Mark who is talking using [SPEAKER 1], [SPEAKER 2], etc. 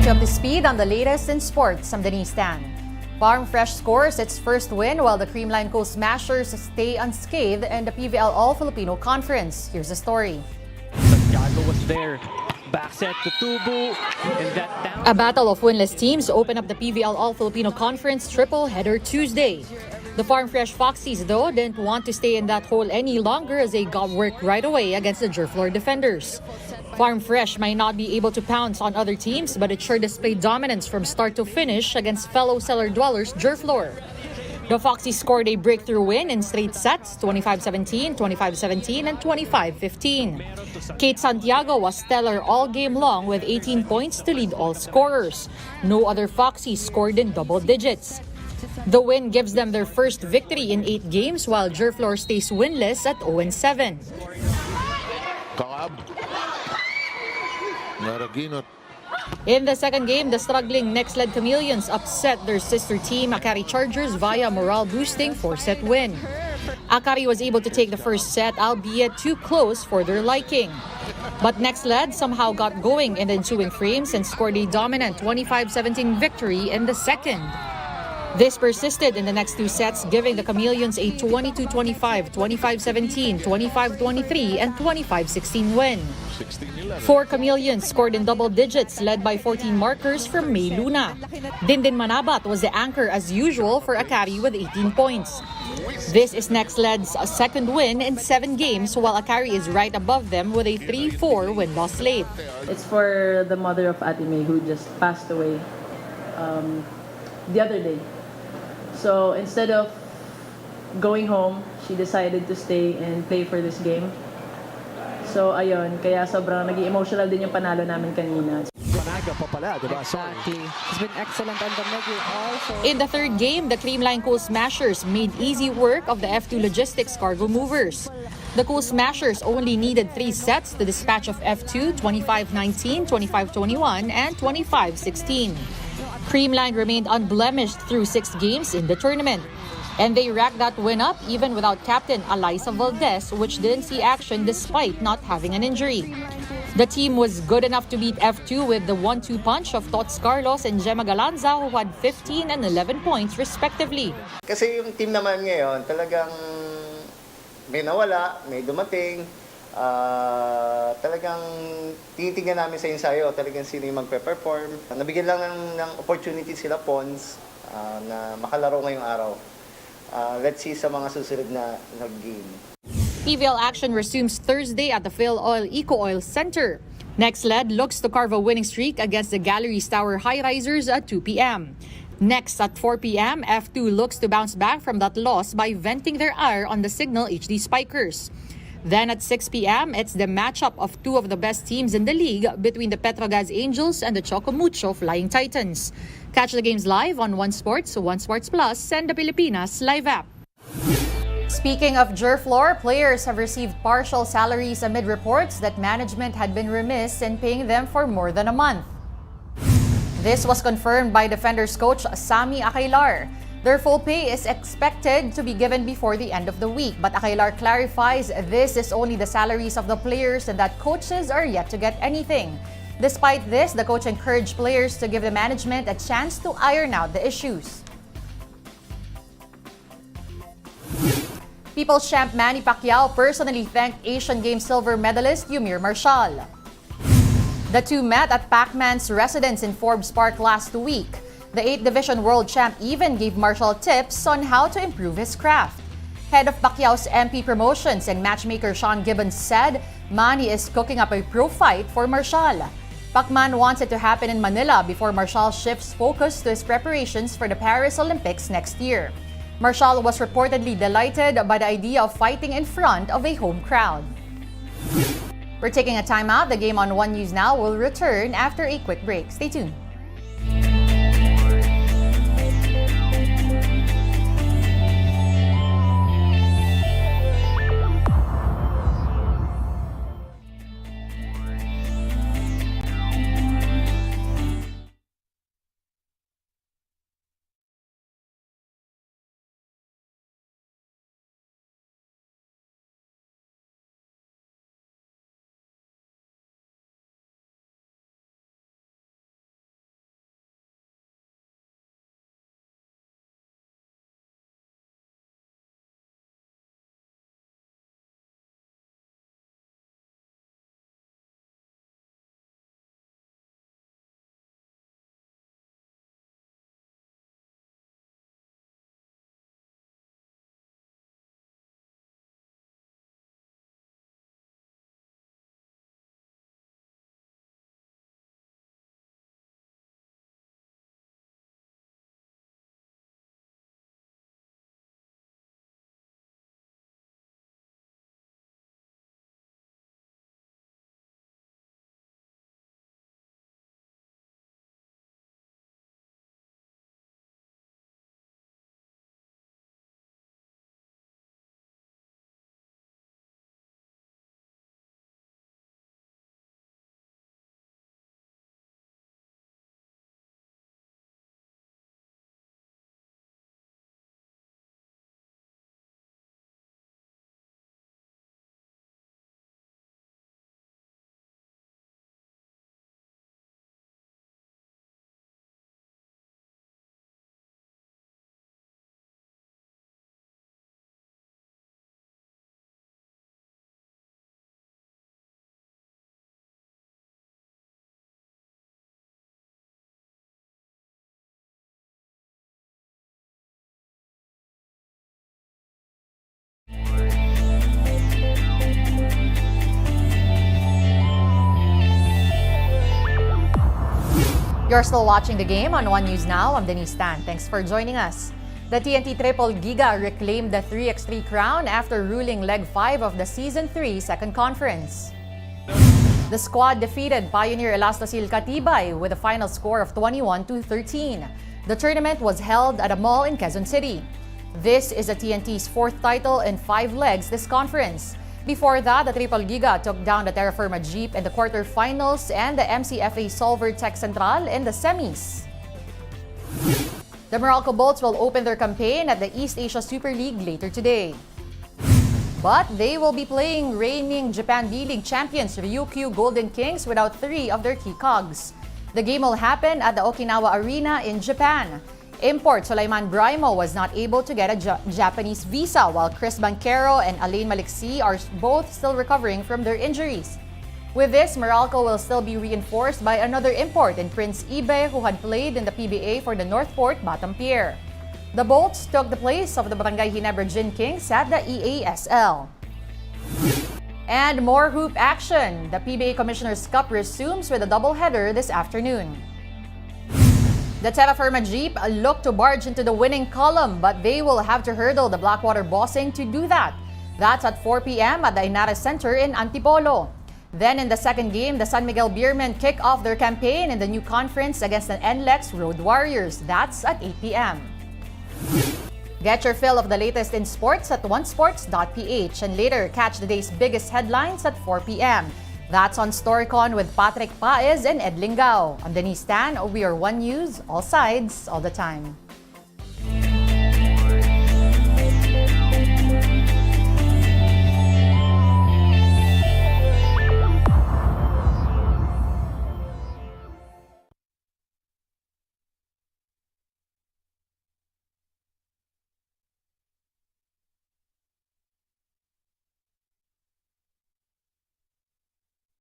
[SPEAKER 1] get you up to speed on the latest in sports. I'm Denise Tan. Farm Fresh scores its first win while the Creamline Smashers stay unscathed in the PVL All-Filipino Conference. Here's the story.
[SPEAKER 2] Santiago was there. Back set to Tubu.
[SPEAKER 1] A battle of winless teams opened up the PVL All-Filipino Conference triple-header Tuesday. The Farm Fresh Foxies, though, didn't want to stay in that hole any longer as they got work right away against the Gerflor defenders. Farm Fresh might not be able to pounce on other teams, but it sure displayed dominance from start to finish against fellow cellar dwellers Gerflor. The Foxies scored a breakthrough win in straight sets, 25-17, 25-17, and 25-15. Kate Santiago was stellar all game long with 18 points to lead all scorers. No other Foxies scored in double digits. The win gives them their first victory in 8 games while Gerflor stays winless at 0-7. In the second game, the struggling next-led Chameleons upset their sister team Akari Chargers via morale-boosting 4-set win. Akari was able to take the first set, albeit too close for their liking. But next-led somehow got going in the ensuing frames and scored a dominant 25-17 victory in the second. This persisted in the next 2 sets, giving the Chameleons a 22-25, 25-17, 25-23, and 25-16 win. 4 Chameleons scored in double digits, led by 14 markers from May Luna. Dindin Manabat was the anchor as usual for Akari with 18 points. This is next-led's second win in 7 games, while Akari is right above them with a 3-4 win-loss slate.
[SPEAKER 3] It's for the mother of Ate May who just passed away the other day. So instead of going home, she decided to stay and play for this game. So ayun, kaya sobrang naging emotional din yung panalo namin kanina.
[SPEAKER 4] Exactly. He's been excellent on the middle also.
[SPEAKER 1] In the third game, the Creamline Smashers made easy work of the F2 Logistics cargo movers. The Smashers only needed 3 sets to dispatch of F2 25-19, 25-21, and 25-16. Creamline remained unblemished through 6 games in the tournament. And they racked that win up even without captain Alyssa Valdez, which didn't see action despite not having an injury. The team was good enough to beat F2 with the 1-2 punch of Tots Carlos and Gemma Galanza, who had 15 and 11 points respectively.
[SPEAKER 5] Kasi yung team naman ngayon, talagang may nawala, may dumating. Talagang tinitingnan namin sa ensayo, talagang sino yung magpe-perform. Nabigyan lang ng opportunity sila Pons na makalaro ngayong araw. Let's see sa mga susunod na game.
[SPEAKER 1] PVL action resumes Thursday at the Phil Oil Eco Oil Center. Next-led looks to carve a winning streak against the Galleries Tower High Risers at 2 p.m. Next at 4 p.m, F2 looks to bounce back from that loss by venting their ire on the Signal HD Spikers. Then at 6 p.m, it's the matchup of 2 of the best teams in the league between the Petrogas Angels and the Chocomucho Flying Titans. Catch the games live on One Sports, One Sports Plus, and the Pilipinas Live app. Speaking of Gerflor, players have received partial salaries amid reports that management had been remiss in paying them for more than a month. This was confirmed by Defenders coach Sammy Acailar. Their full pay is expected to be given before the end of the week, but Acailar clarifies this is only the salaries of the players and that coaches are yet to get anything. Despite this, the coach encouraged players to give the management a chance to iron out the issues. People's champ Manny Pacquiao personally thanked Asian Games silver medalist Yumir Marshall. The two met at Pac-Man's residence in Forbes Park last week. The 8th Division World Champ even gave Marshall tips on how to improve his craft. Head of Pacquiao's MP Promotions and matchmaker Sean Gibbons said Manny is cooking up a pro fight for Marshall. Pacman wants it to happen in Manila before Marshall shifts focus to his preparations for the Paris Olympics next year. Marshall was reportedly delighted by the idea of fighting in front of a home crowd. We're taking a timeout. The game on One News Now will return after a quick break. Stay tuned. You're still watching the game on One News Now. I'm Denise Tan. Thanks for joining us. The TNT Triple Giga reclaimed the 3x3 crown after ruling Leg 5 of the Season 3 Second Conference. The squad defeated Pioneer Elastosil Katibay with a final score of 21-13. The tournament was held at a mall in Quezon City. This is the TNT's fourth title in 5 legs this conference. Before that, the Triple Giga took down the Terra Firma Jeep in the quarterfinals and the MCFA Solver Tech Central in the semis. The Meralco Bolts will open their campaign at the East Asia Super League later today. But they will be playing reigning Japan B-League champions Ryukyu Golden Kings without 3 of their key cogs. The game will happen at the Okinawa Arena in Japan. Import Sulaiman Braimo was not able to get a Japanese visa, while Chris Banquero and Alain Maliksi are both still recovering from their injuries. With this, Meralco will still be reinforced by another import in Prince Ibe, who had played in the PBA for the Northport Batampier. The Bolts took the place of the Barangay Ginebra Gin Kings at the EASL. And more hoop action. The PBA Commissioner's Cup resumes with a doubleheader this afternoon. The Terra Firma Jeep look to barge into the winning column, but they will have to hurdle the Blackwater Bossing to do that. That's at 4 p.m. at the Inares Center in Antipolo. Then in the second game, the San Miguel Beermen kick off their campaign in the new conference against the NLEX Road Warriors. That's at 8 p.m. Get your fill of the latest in sports at onesports.ph and later catch the day's biggest headlines at 4 p.m. That's on Storycon with Patrick Paez and Ed Lingao. I'm Denise Tan. We are One News, all sides, all the time.